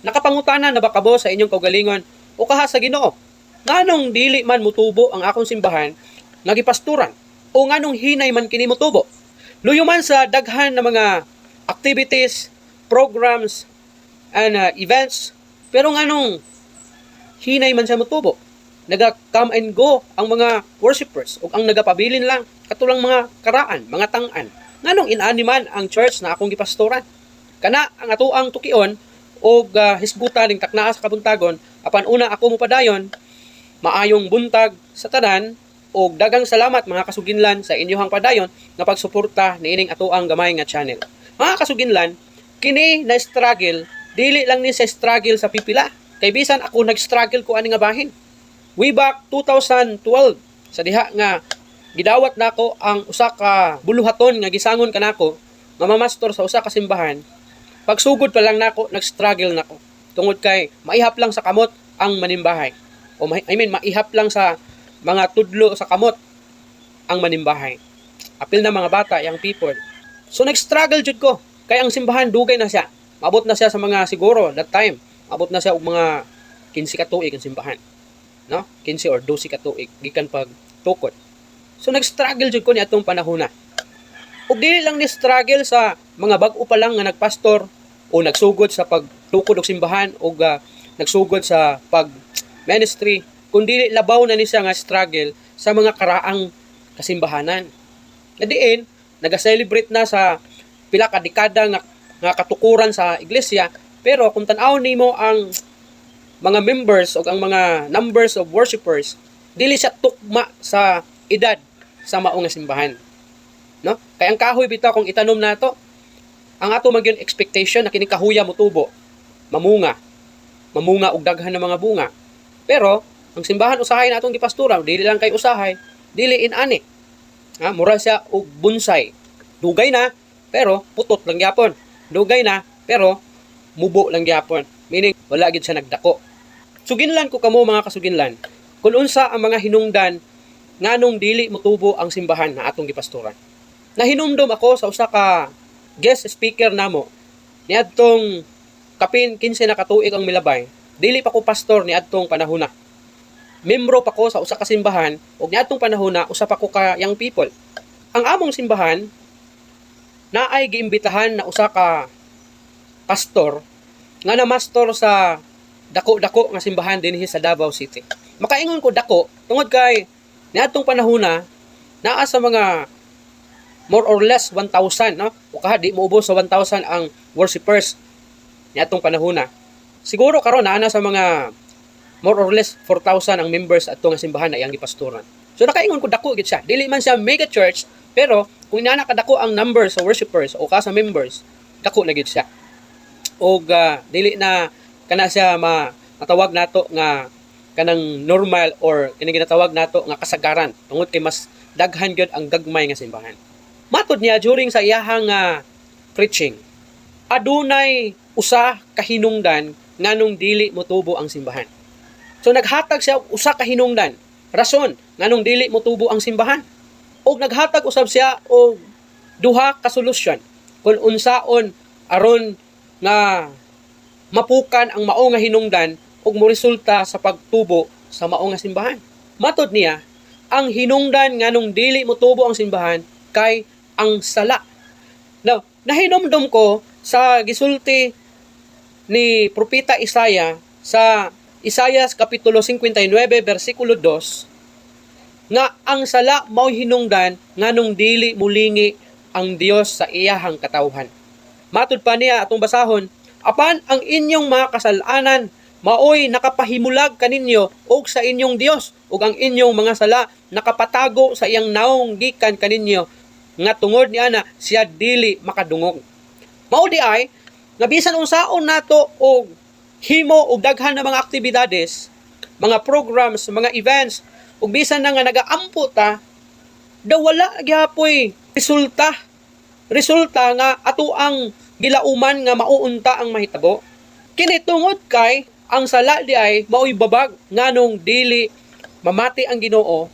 Nakapangutana na ba kamo sa inyong kaugalingon o kaha sa Ginoo? Nganong dili man mutubo ang akong simbahan nagipasturan o nganong hinay man kini mutubo? Luyo man sa daghan na mga activities, programs, and events, pero nganong hinay man siya mutubo? Naga-come and go ang mga worshipers o ang nagapabilin lang katulang mga karaan, mga tang-an. Nganong inani man ang church na akong gipastoran? Kana ang atuang tukion o hisgutan ning taknaa sa kabuntagon apan una ako mo padayon maayong buntag sa tanan o dagang salamat mga kasuginlan sa inyohang padayon nga pagsuporta niining atuang gamay nga channel. Mga kasuginlan, kini na struggle dili lang ni sa struggle sa pipila. Kay bisan ako nag-struggle ko ani nga bahin. Way back 2012 sa diha nga gidawat nako ang usa ka buluhaton nga gisangon kanako nga mamastor sa usa ka simbahan. Pagsugod pa lang nako nag-struggle nako tungod kay maihap lang sa kamot ang manimbahay. O maihap lang sa mga tudlo sa kamot ang manimbahay. Apil na mga bata, young people. So nag-struggle jud ko kay ang simbahan dugay na siya. Maabot na siya sa mga siguro that time. Maabot na siya og mga 15 ka tuig ang simbahan. No? 15 or 12 ka tuig gikan pag tukod. So nag-struggle jud ko ni atong panahona. Ug dili lang ni struggle sa mga bag-o pa lang nga nagpastor o nagsugod sa pagtukod og simbahan o nagsugod sa pag ministry, kundi labaw na ni siya nga struggle sa mga karaang kasimbahanan. Nadiin, naga-celebrate na sa pila ka dekada nga katukuran sa iglesia, pero kung tan-aw nimo ang mga members o ang mga numbers of worshipers, dili siya tukma sa edad sa mao nga simbahan. No? Kaya ang kahoy bitaw kung itanom nato, ang ato magyon expectation na kini kahuya motubo, mamunga og daghan ng mga bunga. Pero ang simbahan usahay natong gipasturan, dili lang kay usahay, dili inani. Mura siya og bonsai. Dugay na, pero putot lang gyapon. Dugay na, pero mubo lang gyapon. Meaning wala gid siya nagdako. Suginlan ko kamo mga kasuginlan, kung unsa ang mga hinungdan nganong dili motubo ang simbahan na atong gipasturan. Nahinumdom ako sa usa ka guest speaker namo niadtong kapin 15 na katuig ang milabay. Dili pa ko pastor niadtong panahona. Membro pa ko sa usa ka simbahan ug niadtong panahona usa pa ko ka young people. Ang among simbahan naay giimbitahan na usa ka pastor nga na-master sa dako-dako nga simbahan dinhi sa Davao City. Makaingon ko dako tungod kay niadtong panahona naa sa mga more or less 1,000, no? O kaha di moubos sa 1,000 ang worshipers niadtong panahona. Siguro karon naa sa mga more or less 4,000 ang members atong simbahan na iyang gipastoran. So nakaingon ko dako gid siya. Dili man siya mega church, pero kung inana kadako ang numbers sa worshipers o ka sa members, dako na gid siya. Og dili na kana siya matawag nato nga kanang normal or kini ginatawag nato nga kasagaran tungod kay mas daghan gyud ang gagmay nga simbahan. Matod niya during sa iyahang preaching, adunay usa ka hinungdan nganong dili motubo ang simbahan. So naghatag siya usa ka hinungdan, rason nganong dili motubo ang simbahan. Og naghatag usab siya og duha ka solusyon kung unsaon aron nga mapukan ang mao nga hinungdan ug moresulta sa pagtubo sa mao nga simbahan. Matod niya, ang hinungdan nganong dili motubo ang simbahan kay ang sala. Now, nahinumdum ko sa gisulti ni Propeta Isaiah sa Isaiah kapitulo 59 bersikulo 2 nga ang sala mao hinungdan nganong dili mulingi ang Dios sa iyahang katawhan. Matud pa niya atong basahon, apan ang inyong mga kasalanan maoy nakapahimulag kaninyo og sa inyong Dios ug ang inyong mga sala nakapatago sa iyang naong gikan kaninyo nga tungod niya na siya dili makadungog. Mao di ay nga bisan unsaon nato og himo og daghan na mga aktibidades, mga programs, mga events, ug bisan na nga nagaampo ta, daw wala gyapoy resulta. Resulta nga ato ang gilauman nga mauunta ang mahitabo. Kini tungod kay ang sala di ay maoy babag nganong dili mamati ang Ginoo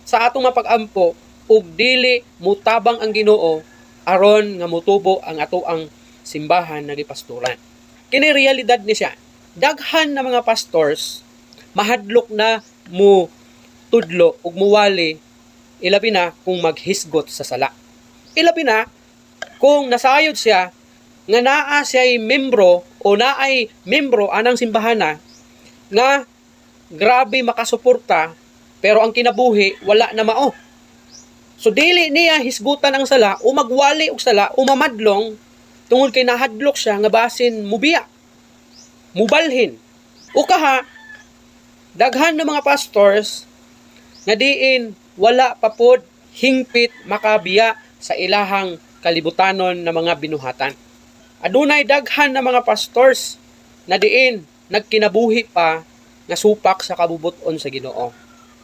sa atong mapag-ampo ug dili mutabang ang Ginoo aron nga motubo ang ato ang simbahan nga gipastoran. kini realidad ni siya. Daghan na mga pastors mahadlok na mo tudlo ug muwali, ilabi na kung maghisgot sa sala. Ilabi na kung nasayod siya nga naa siya'y membro o naay membro anang simbahana nga grabe makasuporta pero ang kinabuhi wala na mao. So dili niya hisgutan ang sala o magwali og sala o mamadlong tungod kay nahadlok siya nga basin mubiya, mubalhin. O kaha, daghan ng mga pastors nga diin wala pa pod hingpit makabiya sa ilahang kalibutanon na mga binuhatan. Adunay daghan na mga pastors na diin nagkinabuhi pa nga supak sa kabubuton sa Ginoo.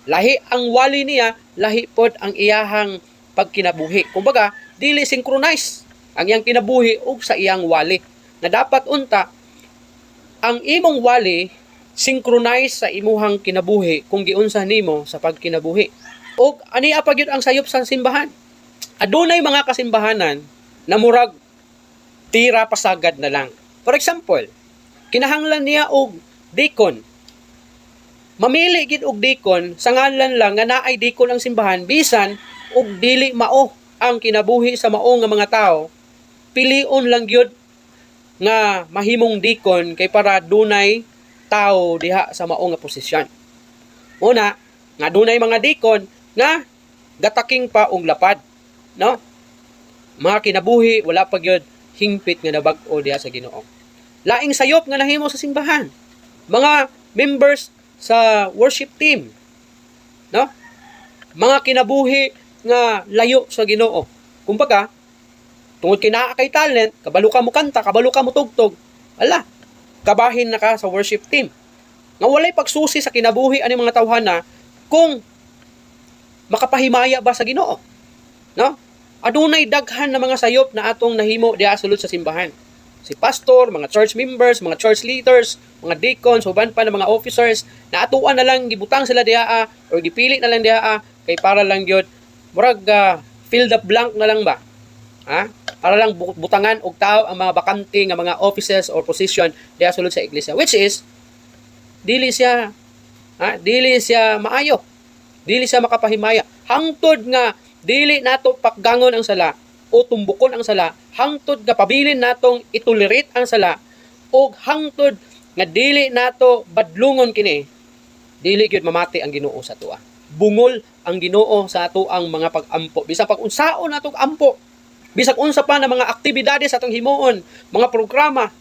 Lahi ang wali niya, lahi pod ang iyahang pagkinabuhi. Kumbaga, dili synchronize ang iyang kinabuhi ug sa iyang wali. Na dapat unta ang imong wali synchronize sa imuhang kinabuhi kung giunsa nimo sa pagkinabuhi. Ug ania pa gyud ang sayop sa simbahan. Adunay mga kasimbahanan na murag tira pasagad na lang. For example, kinahanglan niya og deacon. Mamili gid og deacon sa ngalan lang nga naay deacon ang simbahan bisan og dili mao ang kinabuhi sa mao nga mga tao. Pilion lang gyud nga mahimong deacon kay para dunay tao diha sa mao nga posisyon. Una, nga dunay mga deacon nga gataking pa og lapad, no? Mga kinabuhi wala pa gyud hingpit nga nabag-o diha sa Ginoo. Laing sayop nga nahimo sa simbahan. Mga members sa worship team, no? Mga kinabuhi nga layo sa Ginoo. Kumbaga, tungod kay naa kay talent, kabalo ka mo kanta, kabalo ka mo tugtog, ala, kabahin na ka sa worship team. Nga walay pagsusi sa kinabuhi ani mga tawhana kung makapahimaya ba sa Ginoo, no? Adunay daghan na mga sayop na atong nahimo diha sulod sa simbahan. Si pastor, mga church members, mga church leaders, mga deacons, uban pa ng mga officers, na atuan na lang, gibutang sila diha or gipili na lang diha kay para lang gyud murag fill the blank na lang ba? Ha? Para lang butangan og tao ang mga bakante nga mga offices or position diha sulod sa iglesia, which is dili siya maayo. Dili siya makapahimaya. Hangtod nga dili nato pakgangon ang sala o tumbukon ang sala, hangtod nga pabilin natong itolerate ang sala o hangtod nga dili nato badlungon kini, dili gyud mamati ang Ginoo sa atoa. Bungol ang Ginoo sa ato ang mga pag-ampo. Bisag pag-unsaon natong ampo, bisag unsa pa na mga aktibidades atong himuon, mga programa,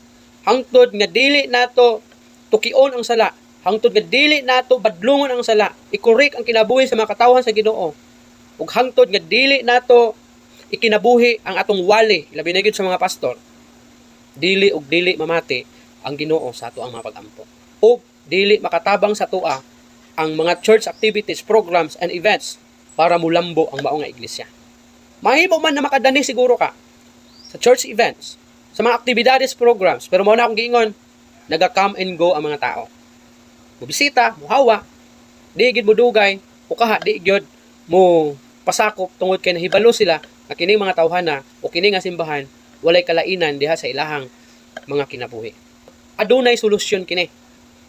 hangtod nga dili nato tukion ang sala, hangtod nga dili nato badlungon ang sala, i-correct ang kinabuhi sa mga katawhan sa Ginoo. Ug hangtod nga dili nato ikinabuhi ang atong wali, labi na gyud sa mga pastor, dili ug dili mamati ang Ginoo sa ato ang mga pag-ampo. Ug dili makatabang sa atoa ang mga church activities, programs and events para mulambo ang mao nga iglesia. Mahimo man na makadani siguro ka sa church events, sa mga aktibidades, programs, pero mao na akong giingon, naga-come and go ang mga tao. Mubisita, muhawa, di gyud mudugay, o kaha di gyud mo pasakop tungod kay nahibalo sila nga kining mga tawhana o kining nga simbahan walay kalainan diha sa ilahang mga kinabuhi. Adunay solusyon kini.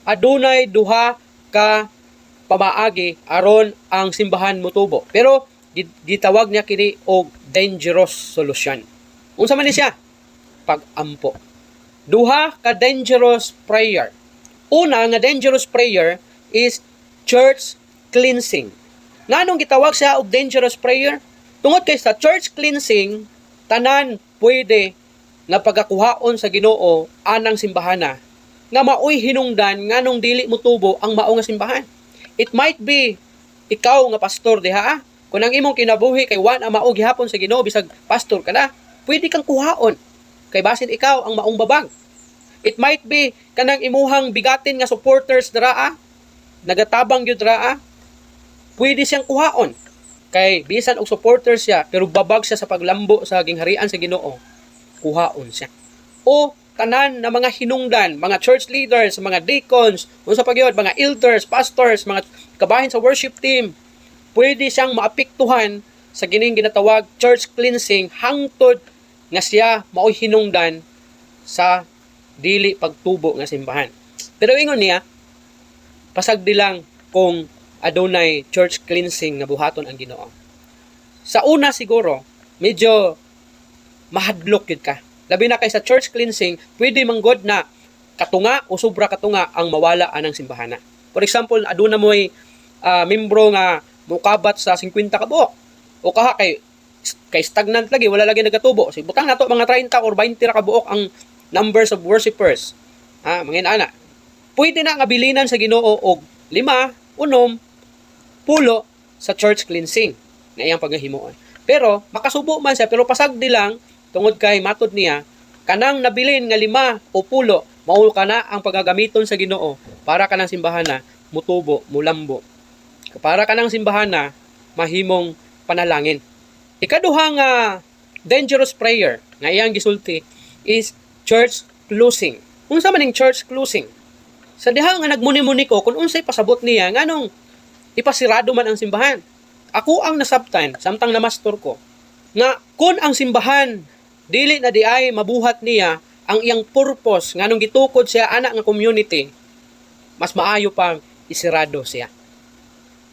Adunay duha ka pamaagi aron ang simbahan motubo. Pero gitawag niya kini og dangerous solution. Unsa man ni siya? Pag-ampo. Duha ka dangerous prayer. Una nga dangerous prayer is church cleansing. Nganong gitawag siya og dangerous prayer? Tungod kay sa church cleansing, tanan pwede nga pagakuhaon sa Ginoo anang simbahana nga maoy hinungdan nganong dili motubo ang mao nga simbahan. It might be ikaw nga pastor diha, kung ang imong kinabuhi kay wan ang mao gihapon sa Ginoo bisag pastor ka na, pwede kang kuhaon kay basin ikaw ang maong babag. It might be kanang imuhang bigatin nga supporters draa, nagatabang gyud draa, pwede siyang kuhaon kay bisan og supporter siya pero babag siya sa paglambo sa gingharian sa Ginoo, kuhaon siya. O tanan na mga hinungdan, mga church leaders, mga deacons, unsa pa gyud, mga elders, pastors, mga kabahin sa worship team, pwede siyang maapektuhan sa gining ginatawag church cleansing hangtod nga siya maoy hinungdan sa dili pagtubo nga simbahan. Pero ingon niya, pasagdi lang kung adunay church cleansing nga buhaton ang Ginoo. Sa una siguro, medyo mahadlok yun ka. Labi na kay sa church cleansing, pwede manggod na katunga o sobra katunga ang mawala anang simbahana. For example, aduna mo'y membro nga mukabat sa 50 ka buok. O kaha kay stagnant lagi, wala lagi nagatubo. So, butang nato mga 30 or 20 ra ka buok ang numbers of worshipers. Mga ana. Pwede na nga bilinan sa Ginoo og 5, 6, 10 sa church cleansing nga iyang paghimuon. Pero makasubo man siya, pero pasagdi lang tungod kay matod niya kanang nabilin nga 5 o 10 mao kana ang pagagamiton sa Ginoo para kanang simbahana mutubo, mulambo. Para kanang simbahana mahimong panalangin. Ikaduha nga dangerous prayer nga iyang gisulti is church closing. Unsa man ning church closing? Sa diha nga nagmuni-muni ko kung unsay pasabot niya nganong ipasirado man ang simbahan. Ako ang nasabtan samtang namastor ko nga kun ang simbahan dili na di ay mabuhat niya ang iyang purpose nganong gitukod siya anak nga community, mas maayo pang isirado siya.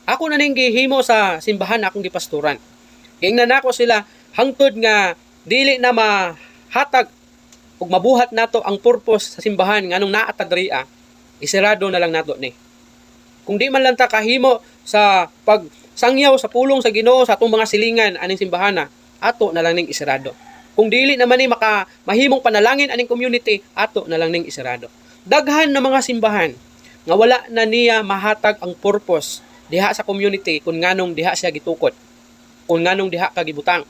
Ako na ning gihimo sa simbahan akong gipasturan. Giingnan nako sila hangtod nga dili na mahatag ug mabuhat nato ang purpose sa simbahan nganong naa ta diriya, isirado na lang nato ni. Kung di man lang ta kahimo sa pagsangyaw sa pulong sa Ginoo sa atong mga silingan aning simbahana, ato na lang ning isirado. Kung dili naman ni mahimong panalangin aning community, ato na lang ning isirado. Daghan na mga simbahan nga wala na niya mahatag ang purpose diha sa community kung nganong diha siya gitukod, kung nganong diha kagibutang.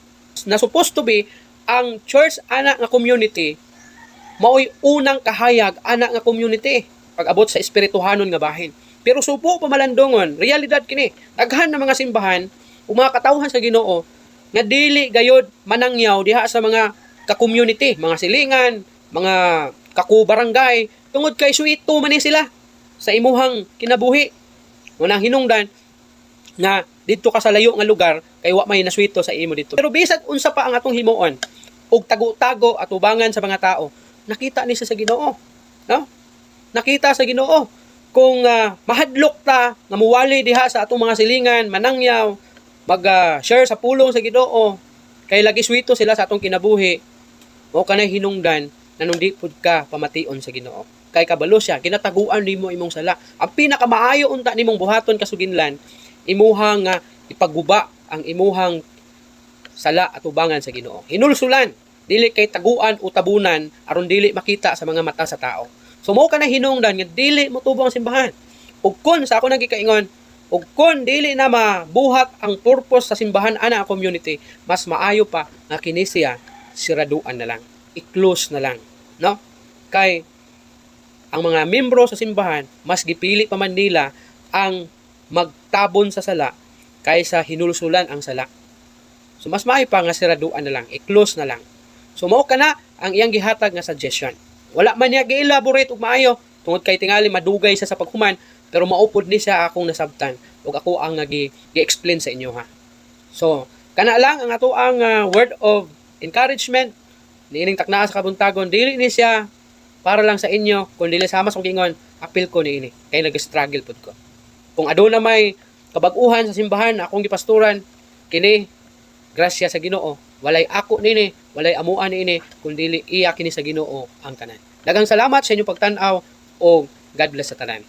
Na supposed to be ang church anak nga community mao'y unang kahayag anak nga community pag-abot sa espirituhanon nga bahin. Pero supo pamalandongon, realidad kini. Daghan na mga simbahan o mga katawhan sa Ginoo nga dili gayod manangyaw diha sa mga ka-community, mga silingan, mga kaku-barangay, tungod kay suito man ni sila sa imuhang kinabuhi. Unang hinungdan nga didto ka sa layo nga lugar kay wa may naswito sa imo dito. Pero bisag unsa pa ang atong himuon og tago-tago at ubangan sa mga tao, nakita ni sa Ginoo, no? Nakita sa Ginoo kung mahadlok ta nga muwali diha sa atong mga silingan, manangyaw, mag-share sa pulong sa Ginoo, kay lagi swito sila sa atong kinabuhi, o kanay hinungdan na nung di pud ka pamation sa Ginoo. Kay kabalo siya, kinataguan nimo imong sala. Ang pinakamaayo unta nimong buhaton kasuginlan, imuhang ipaguba ang imuhang sala at ubangan sa Ginoo. Hinulsulan, dili kay taguan o tabunan aron dili makita sa mga mata sa tao. So mao ka na hinungdan nga dili mo tubo ang simbahan. Ug kun sa ako nagikaingon, ug kun dili na mabuhat ang purpose sa simbahan ana ang community, mas maayo pa nga kini siya siraduan na lang, i-close na lang, no? Kay ang mga membro sa simbahan mas gipili pa man nila ang magtabon sa sala kaysa hinulsulan ang sala. So mas maayo pa nga siraduan na lang, i-close na lang. So mao kana ang iyang gihatag nga suggestion. Wala man niya gi-elaborate og maayo tungod kay tingali madugay siya sa paghuman, pero maupod ni siya akong nasabtan ug ako ang gi-explain sa inyo ha. So kana lang ang ato ang word of encouragement niining taknaa sa kabuntagon, dili ni siya para lang sa inyo, kung dili sama sa kingon, apil ko niini kay nag-struggle pud ko. Kung aduna may kabag-uhan sa simbahan akong gipasturan, kini grasya sa Ginoo, walay ako nini, walay amuan niini, kundi iya kini sa Ginoo ang tanan. Daghang salamat sa inyong pagtan-aw o God bless sa tanan.